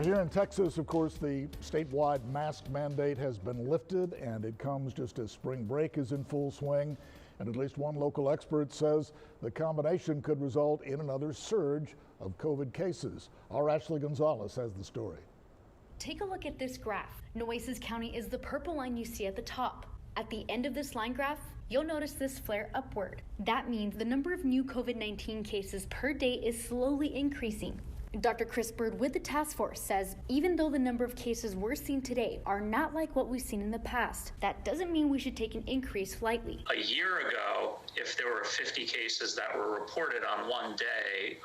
Here in Texas, of course, the statewide mask mandate has been lifted, and it comes just as spring break is in full swing. And at least one local expert says the combination could result in another surge of COVID cases. Our Ashley Gonzalez has the story. Take a look at this graph. Nueces County is the purple line you see at the top. At the end of this line graph, you'll notice this flare upward. That means the number of new COVID-19 cases per day is slowly increasing. Dr. Chris Bird with the task force says even though the number of cases we're seeing today are not like what we've seen in the past, that doesn't mean we should take an increase lightly. A year ago, if there were 50 cases that were reported on one day,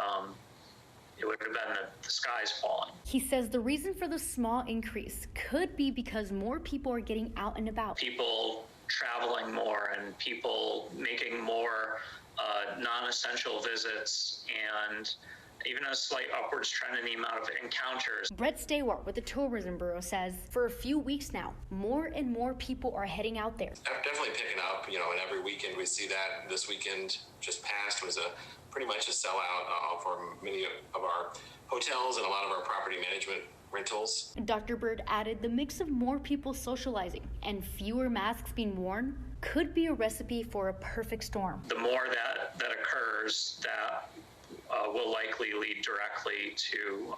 it would have been the skies falling. He says the reason for the small increase could be because more people are getting out and about. People traveling more and people making more non-essential visits, and even a slight upwards trend in the amount of encounters. Brett Stewart with the Tourism Bureau says for a few weeks now, more and more people are heading out there. Definitely picking up, and every weekend we see that. This weekend just passed was pretty much a sellout for many of our hotels and a lot of our property management rentals. Dr. Bird added the mix of more people socializing and fewer masks being worn could be a recipe for a perfect storm. The more that occurs, that will likely lead directly to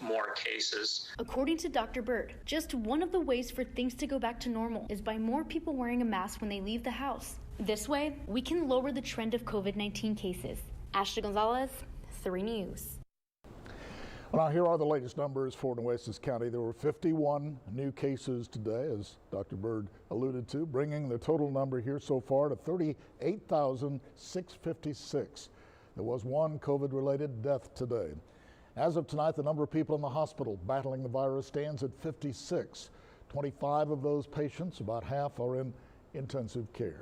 more cases. According to Dr. Bird, just one of the ways for things to go back to normal is by more people wearing a mask when they leave the house. This way, we can lower the trend of COVID-19 cases. Ashley Gonzalez, 3 News. Well, now here are the latest numbers for Nueces County. There were 51 new cases today, as Dr. Bird alluded to, bringing the total number here so far to 38,656. There was one COVID-related death today. As of tonight, the number of people in the hospital battling the virus stands at 56. 25 of those patients, about half, are in intensive care.